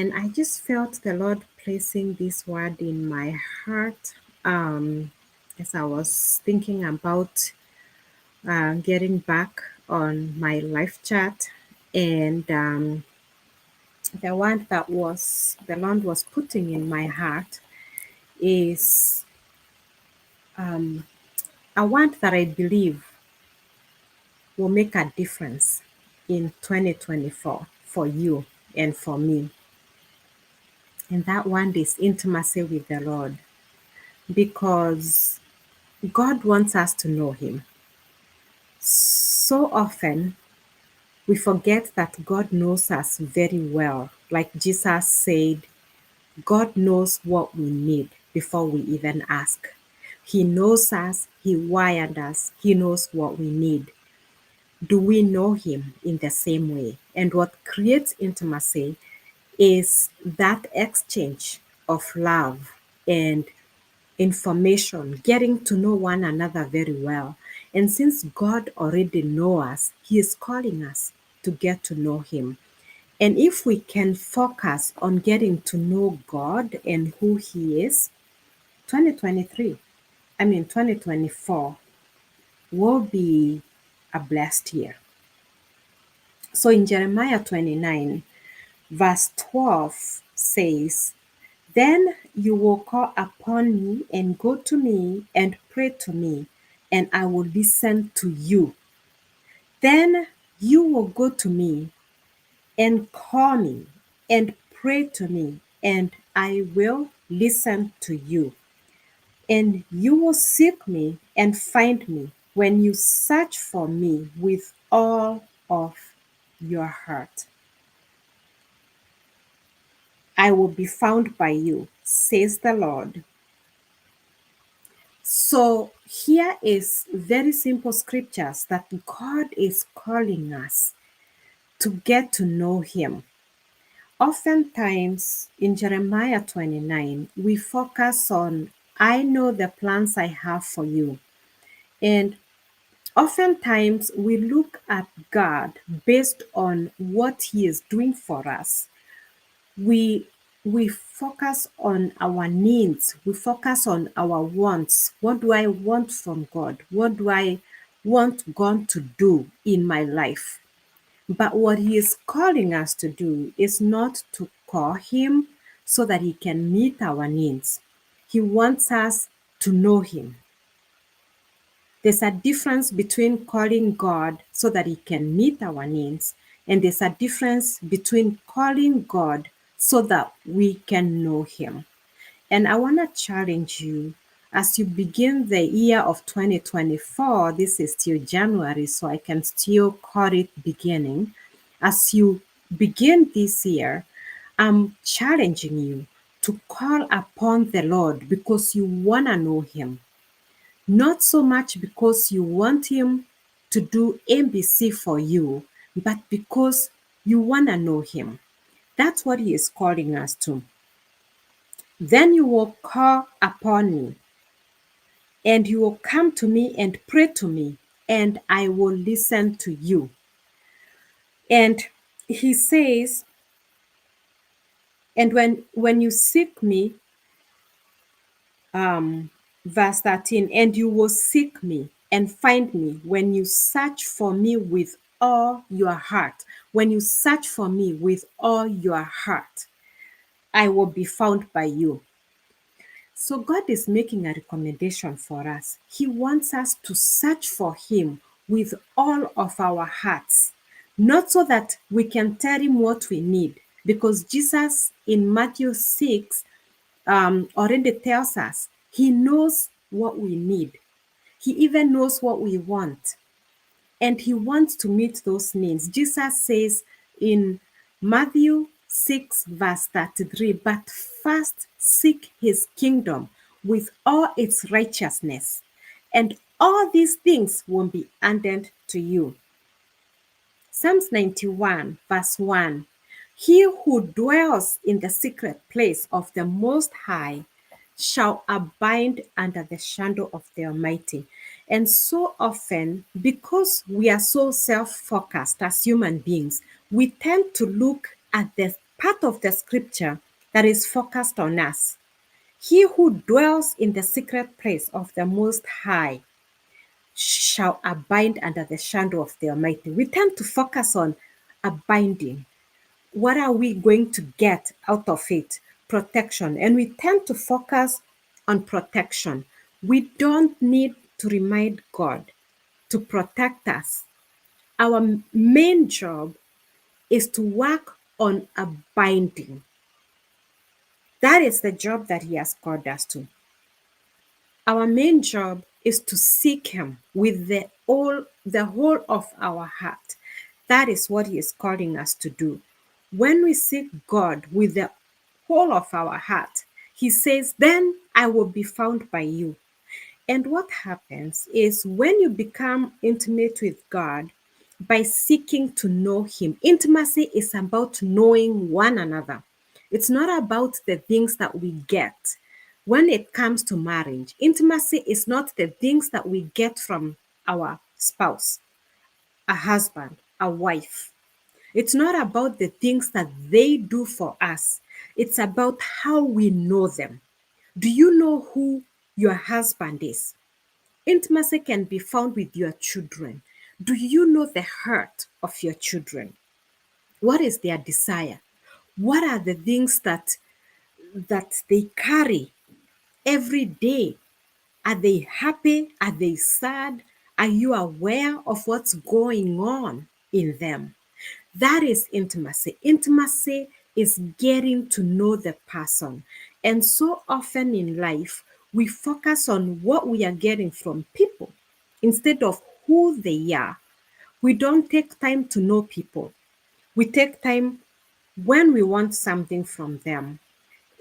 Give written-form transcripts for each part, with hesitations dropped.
And I just felt the Lord placing this word in my heart as I was thinking about getting back on my life chat. And the one that was the Lord was putting in my heart is a word that I believe will make a difference in 2024 for you and for me. And that one is intimacy with the Lord, because God wants us to know Him. So often we forget that God knows us very well. Like Jesus said, God knows what we need before we even ask. He knows us, He wired us, He knows what we need. Do we know Him in the same way? And what creates intimacy is that exchange of love and information, getting to know one another very well. And since God already knows us, He is calling us to get to know Him. And if we can focus on getting to know God and who He is, 2024 will be a blessed year. So in Jeremiah 29, verse 12 says, "Then you will call upon me and go to me and pray to me, and I will listen to you. Then you will go to me and call me and pray to me, and I will listen to you. And you will seek me and find me when you search for me with all of your heart. I will be found by you, says the Lord." So here is very simple scriptures that God is calling us to get to know Him. Oftentimes in Jeremiah 29, we focus on, "I know the plans I have for you." And oftentimes we look at God based on what He is doing for us. We focus on our needs, we focus on our wants. What do I want from God? What do I want God to do in my life? But what He is calling us to do is not to call Him so that He can meet our needs. He wants us to know Him. There's a difference between calling God so that He can meet our needs, and there's a difference between calling God so that we can know Him. And I want to challenge you as you begin the year of 2024. This is still January, so I can still call it beginning. As you begin this year, I'm challenging you to call upon the Lord because you want to know Him. Not so much because you want Him to do ABC for you, but because you want to know Him. That's what He is calling us to. "Then you will call upon me, and you will come to me and pray to me, and I will listen to you." And He says, "And when you seek me," verse 13, "and you will seek me and find me when you search for me with all your heart." When you search for me with all your heart, I will be found by you. So God is making a recommendation for us. He wants us to search for Him with all of our hearts, not so that we can tell Him what we need, because Jesus in Matthew 6 already tells us He knows what we need. He even knows what we want, and He wants to meet those needs. Jesus says in Matthew 6, verse 33, "But first seek His kingdom with all its righteousness, and all these things will be added to you." Psalms 91, verse 1, "He who dwells in the secret place of the Most High shall abide under the shadow of the Almighty." And so often, because we are so self focused as human beings, we tend to look at the part of the scripture that is focused on us. He who dwells in the secret place of the Most High shall abide under the shadow of the Almighty. We tend to focus on abiding. What are we going to get out of it? Protection. And we tend to focus on protection. We don't need to remind God to protect us. Our main job is to work on abiding. That is the job that He has called us to. Our main job is to seek Him with the whole of our heart. That is what He is calling us to do. When we seek God with the whole of our heart, He says, then I will be found by you. And what happens is when you become intimate with God by seeking to know Him, intimacy is about knowing one another. It's not about the things that we get. When it comes to marriage, intimacy is not the things that we get from our spouse, a husband, a wife. It's not about the things that they do for us. It's about how we know them. Do you know who your husband is? Intimacy can be found with your children. Do you know the heart of your children? What is their desire? What are the things that they carry every day? Are they happy? Are they sad? Are you aware of what's going on in them? That is intimacy. Intimacy is getting to know the person. And so often in life, we focus on what we are getting from people instead of who they are. We don't take time to know people. We take time when we want something from them.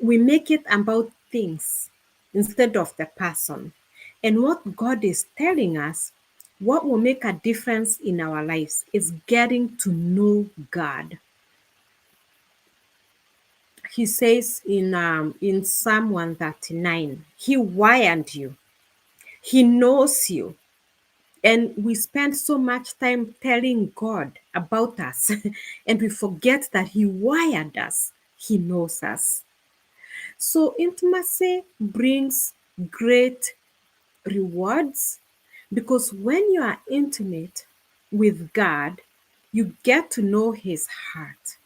We make it about things instead of the person. And what God is telling us, what will make a difference in our lives is getting to know God. He says in Psalm 139, He wired you, He knows you. And we spend so much time telling God about us, and we forget that He wired us, He knows us. So intimacy brings great rewards because when you are intimate with God, you get to know His heart.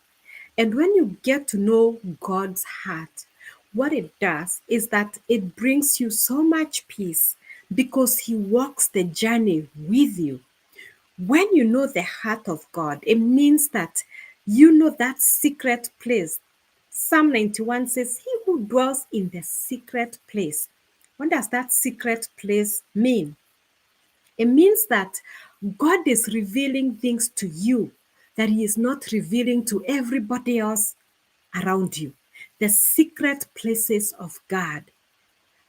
And when you get to know God's heart, what it does is that it brings you so much peace because He walks the journey with you. When you know the heart of God, it means that you know that secret place. Psalm 91 says, He who dwells in the secret place. What does that secret place mean? It means that God is revealing things to you that He is not revealing to everybody else around you. The secret places of God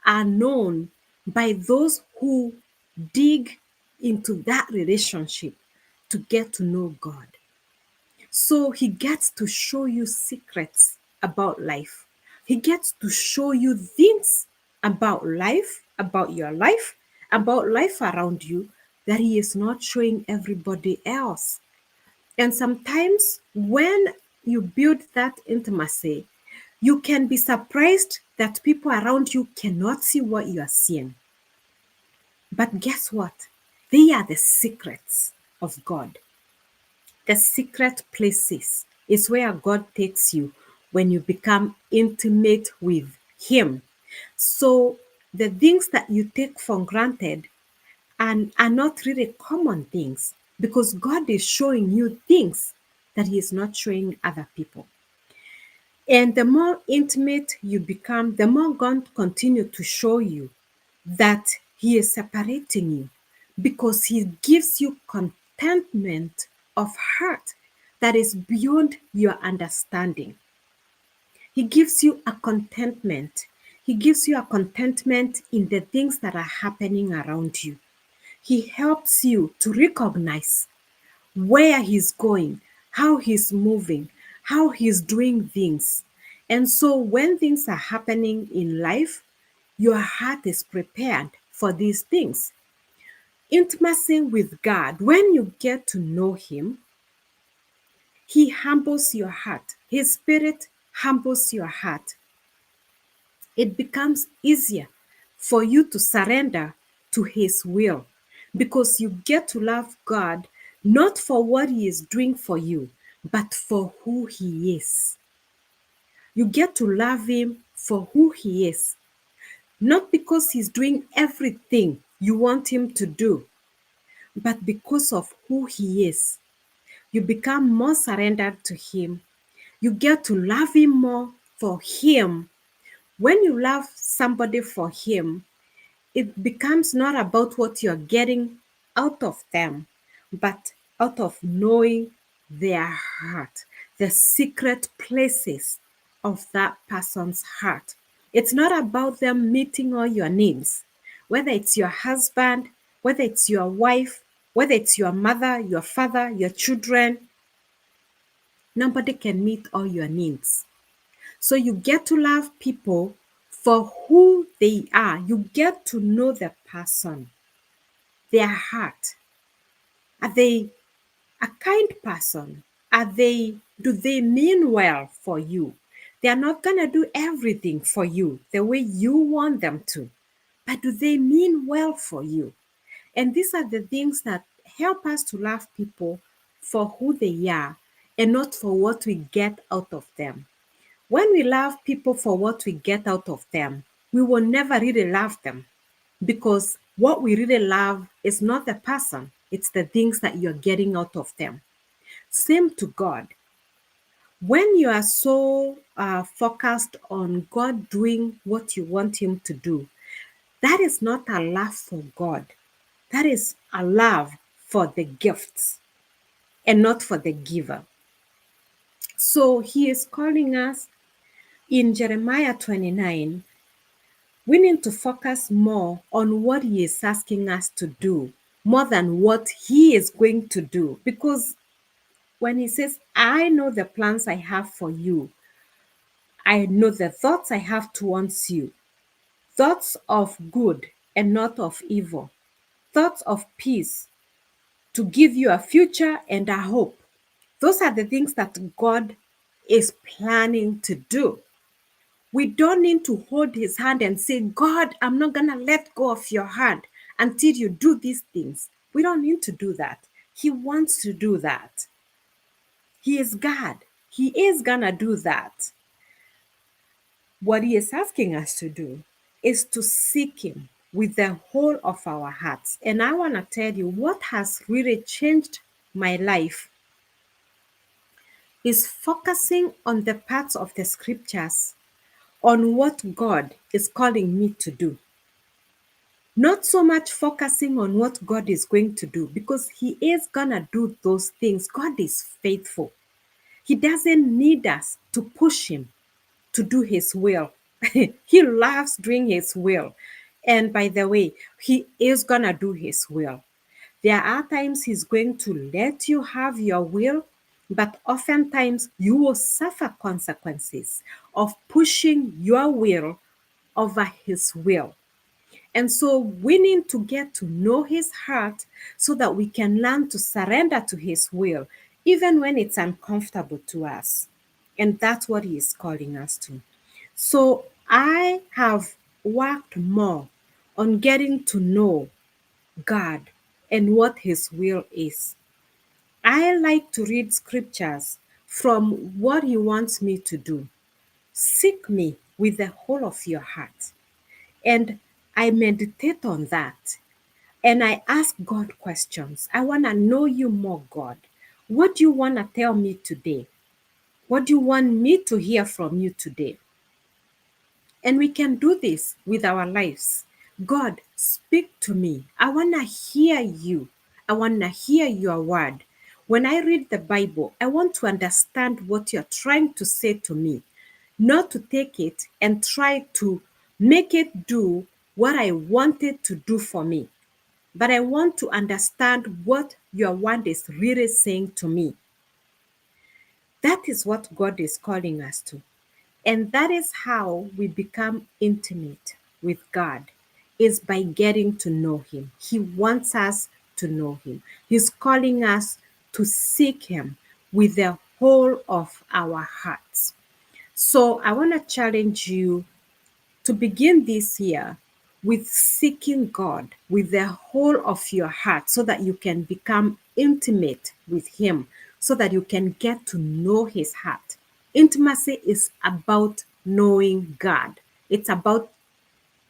are known by those who dig into that relationship to get to know God. So He gets to show you secrets about life. He gets to show you things about life, about life around you that He is not showing everybody else. And sometimes when you build that intimacy, you can be surprised that people around you cannot see what you are seeing. But guess what? They are the secrets of God. The secret places is where God takes you when you become intimate with Him. So the things that you take for granted and are not really common things because God is showing you things that He is not showing other people. And the more intimate you become, the more God continue to show you that He is separating you because He gives you contentment of heart that is beyond your understanding. He gives you a contentment. He gives you a contentment in the things that are happening around you. He helps you to recognize where He's going, how He's moving, how He's doing things. And so when things are happening in life, your heart is prepared for these things. Intimacy with God, when you get to know Him, He humbles your heart. His spirit humbles your heart. It becomes easier for you to surrender to his will because you get to love God not for what he is doing for you, but for who he is. You get to love him for who he is, not because he's doing everything you want him to do, but because of who he is. You become more surrendered to him. You get to love him more for him. When you love somebody for him, it becomes not about what you're getting out of them, but out of knowing their heart, the secret places of that person's heart. It's not about them meeting all your needs, whether it's your husband, whether it's your wife, whether it's your mother, your father, your children. Nobody can meet all your needs. So you get to love people for who they are. You get to know the person, their heart. Are they a kind person? Do they mean well for you? They are not going to do everything for you the way you want them to, but do they mean well for you? And these are the things that help us to love people for who they are and not for what we get out of them. When we love people for what we get out of them, we will never really love them because what we really love is not the person, it's the things that you're getting out of them. Same to God. When you are so focused on God doing what you want Him to do, that is not a love for God. That is a love for the gifts and not for the giver. So He is calling us in Jeremiah 29. We need to focus more on what He is asking us to do more than what He is going to do. Because when He says, I know the plans I have for you, I know the thoughts I have towards you, thoughts of good and not of evil, thoughts of peace to give you a future and a hope. Those are the things that God is planning to do. We don't need to hold his hand and say, God, I'm not going to let go of your hand until you do these things. We don't need to do that. He wants to do that. He is God. He is going to do that. What he is asking us to do is to seek him with the whole of our hearts. And I want to tell you what has really changed my life is focusing on the parts of the scriptures on what God is calling me to do. Not so much focusing on what God is going to do because He is going to do those things. God is faithful. He doesn't need us to push Him to do His will. He loves doing His will. And by the way, He is going to do His will. There are times He's going to let you have your will, but oftentimes you will suffer consequences of pushing your will over His will. And so we need to get to know his heart so that we can learn to surrender to his will, even when it's uncomfortable to us. And that's what he is calling us to. So I have worked more on getting to know God and what his will is. I like to read scriptures from what he wants me to do. Seek me with the whole of your heart. And I meditate on that. And I ask God questions. I want to know you more, God. What do you want to tell me today? What do you want me to hear from you today? And we can do this with our lives. God, speak to me. I want to hear you. I want to hear your word. When I read the Bible, I want to understand what you're trying to say to me, not to take it and try to make it do what I want it to do for me. But I want to understand what your word is really saying to me. That is what God is calling us to. And that is how we become intimate with God, is by getting to know him. He wants us to know him. He's calling us to seek him with the whole of our hearts. So I want to challenge you to begin this year with seeking God with the whole of your heart so that you can become intimate with Him, so that you can get to know His heart. Intimacy is about knowing God, it's about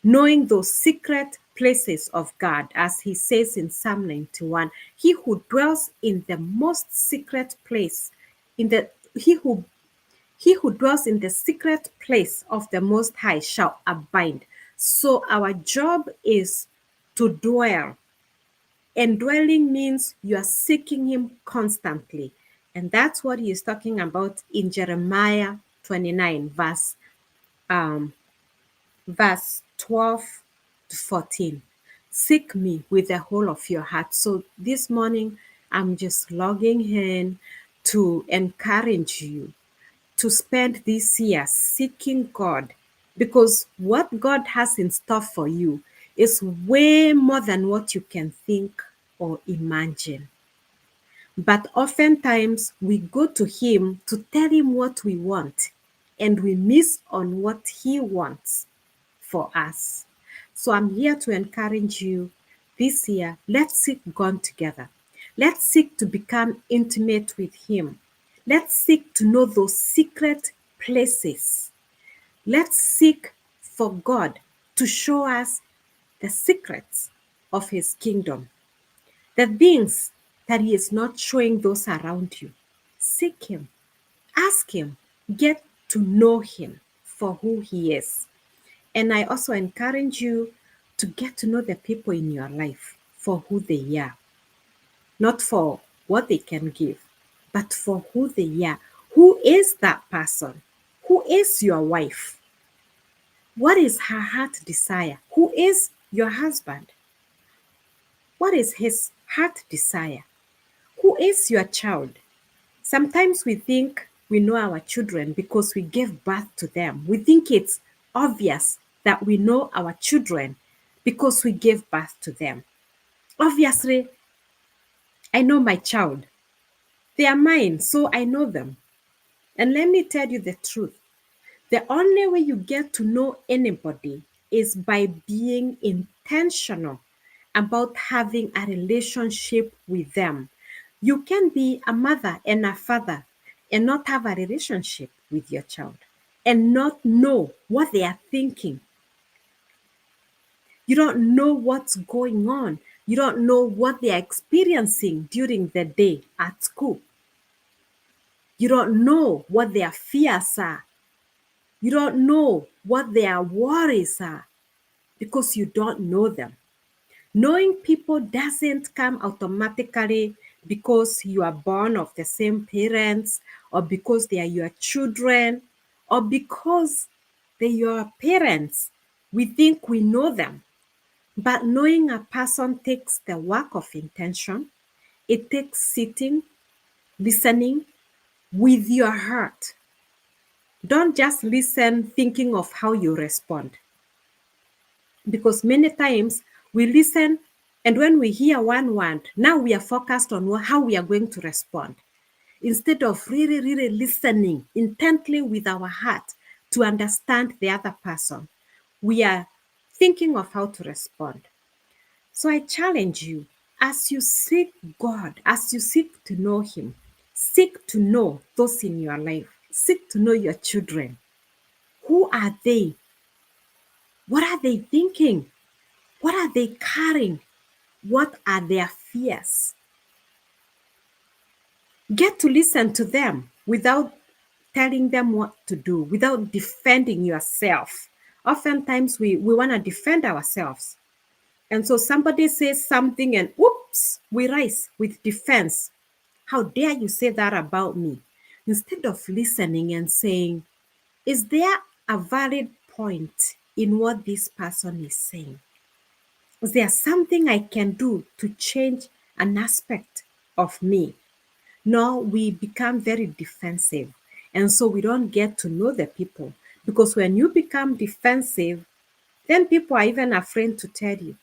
knowing those secret places of God, as He says in Psalm 91. He who dwells in the most secret place, in the he who dwells in the secret place of the Most High shall abide. So our job is to dwell. And dwelling means you are seeking Him constantly. And that's what He is talking about in Jeremiah 29, um, verse 12 to 14. Seek me with the whole of your heart. So this morning, I'm just logging in to encourage you to spend this year seeking God, because what God has in store for you is way more than what you can think or imagine. But oftentimes we go to Him to tell Him what we want, and we miss on what He wants for us. So I'm here to encourage you this year. Let's seek God together. Let's seek to become intimate with Him. Let's seek to know those secret places. Let's seek for God to show us the secrets of His kingdom, the things that He is not showing those around you. Seek Him, ask Him, get to know Him for who He is. And I also encourage you to get to know the people in your life for who they are, not for what they can give, but for who they are. Who is that person? Who is your wife? What is her heart desire? Who is your husband? What is his heart desire? Who is your child? Sometimes we think we know our children because we gave birth to them. We think it's obvious that we know our children because we gave birth to them. Obviously, I know my child. They are mine, so I know them. And let me tell you the truth. The only way you get to know anybody is by being intentional about having a relationship with them. You can be a mother and a father and not have a relationship with your child and not know what they are thinking. You don't know what's going on. You don't know what they are experiencing during the day at school. You don't know what their fears are. You don't know what their worries are because you don't know them. Knowing people doesn't come automatically because you are born of the same parents or because they are your children or because they are your parents. We think we know them. But knowing a person takes the work of intention. It takes sitting, listening with your heart. Don't just listen thinking of how you respond. Because many times we listen, and when we hear one word, now we are focused on how we are going to respond instead of really, really listening intently with our heart to understand the other person. We are thinking of how to respond. So I challenge you, as you seek God, as you seek to know Him, seek to know those in your life, seek to know your children. Who are they? What are they thinking? What are they carrying? What are their fears? Get to listen to them without telling them what to do, without defending yourself. Oftentimes we want to defend ourselves. And so somebody says something and whoops, we rise with defense. How dare you say that about me? Instead of listening and saying, is there a valid point in what this person is saying? Is there something I can do to change an aspect of me? No, we become very defensive. And so we don't get to know the people. Because when you become defensive, then people are even afraid to tell you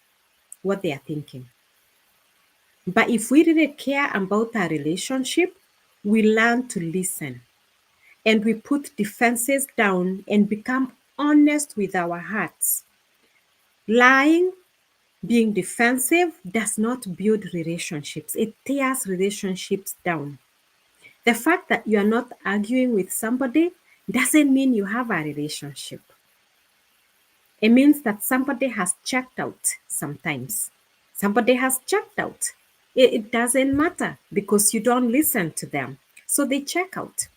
what they are thinking. But if we really care about our relationship, we learn to listen and we put defenses down and become honest with our hearts. Lying, being defensive, does not build relationships, it tears relationships down. The fact that you are not arguing with somebody doesn't mean you have a relationship. It means that somebody has checked out sometimes. Somebody has checked out. It doesn't matter because you don't listen to them. So they check out.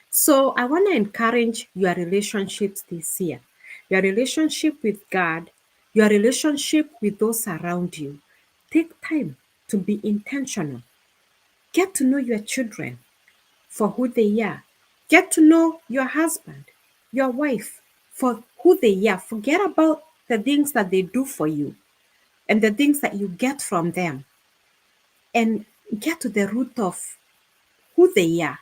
So I want to encourage your relationships this year. Your relationship with God, your relationship with those around you. Take time to be intentional. Get to know your children for who they are. Get to know your husband, your wife for who they are. Forget about the things that they do for you and the things that you get from them, and get to the root of who they are.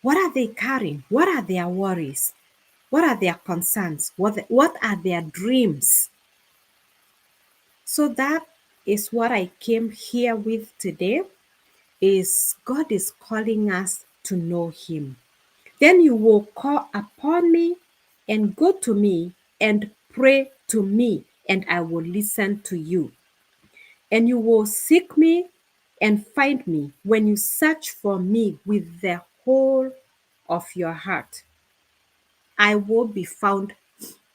What are they carrying? What are their worries? What are their concerns? What are their dreams? So that is what I came here with today, is God is calling us to know him. Then you will call upon me and go to me and pray to me, and I will listen to you. And you will seek me and find me when you search for me with the whole of your heart. I will be found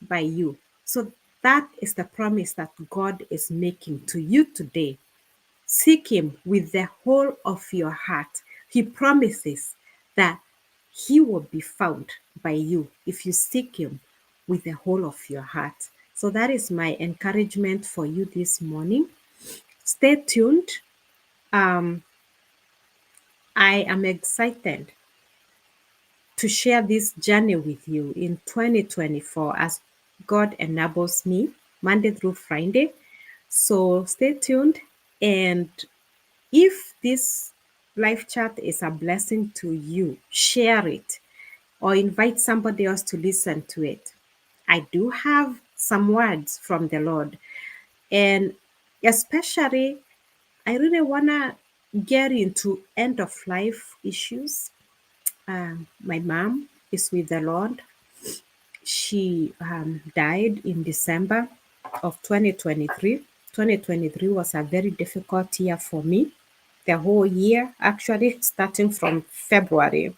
by you. So that is the promise that God is making to you today. Seek him with the whole of your heart. He promises that he will be found by you if you seek him with the whole of your heart. So that is my encouragement for you this morning. Stay tuned. Um, I am excited to share this journey with you in 2024 as God enables me Monday through Friday. So stay tuned. And if this live chat is a blessing to you, share it or invite somebody else to listen to it. I do have some words from the Lord, and especially I really want to get into end of life issues. My mom is with the Lord. She died in December of 2023. 2023 was a very difficult year for me. The whole year, actually, starting from February.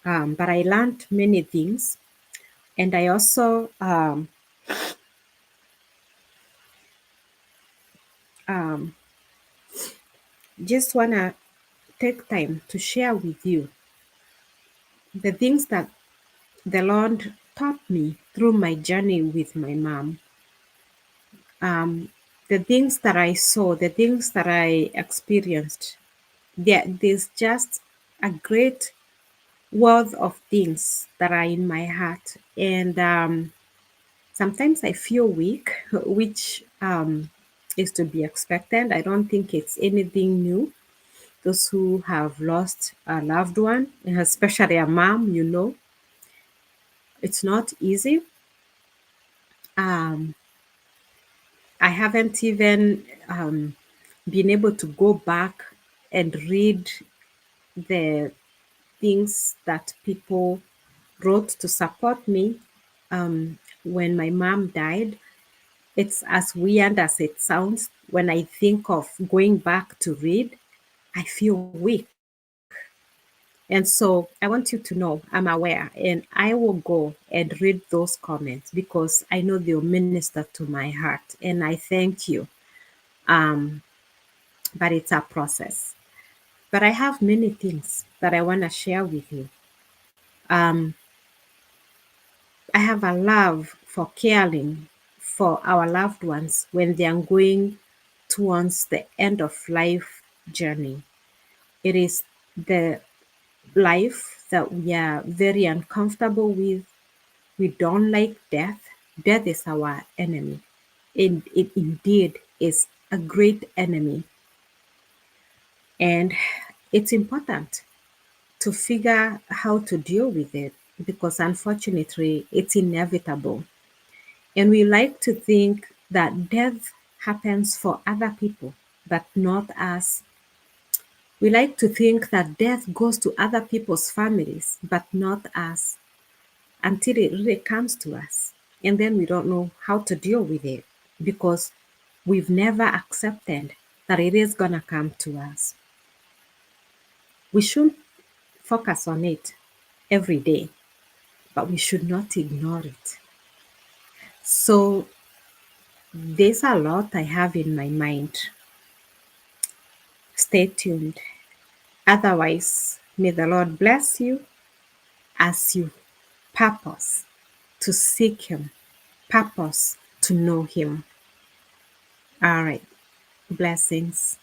But I learned many things. And I also um, just want to take time to share with you the things that the Lord taught me through my journey with my mom. The things that I saw, the things that I experienced, there's just a great wealth of things that are in my heart. And sometimes I feel weak, which is to be expected. I don't think it's anything new. Those who have lost a loved one, especially a mom, it's not easy. Um, I haven't even been able to go back and read the things that people wrote to support me when my mom died. It's as weird as it sounds. When I think of going back to read, I feel weak. And so I want you to know I'm aware and I will go and read those comments because I know they'll minister to my heart. And I thank you. Um, but it's a process. But I have many things that I want to share with you. Um, I have a love for caring for our loved ones when they are going towards the end of life journey. It is the life that we are very uncomfortable with. We don't like death. Death is our enemy. It indeed is a great enemy. And it's important to figure how to deal with it because unfortunately it's inevitable. And we like to think that death happens for other people, but not us. We like to think that death goes to other people's families, but not us until it really comes to us. And then we don't know how to deal with it because we've never accepted that it is going to come to us. We shouldn't focus on it every day, but we should not ignore it. So there's a lot I have in my mind. Stay tuned. Otherwise, may the Lord bless you as you purpose to seek Him, purpose to know Him. All right. Blessings.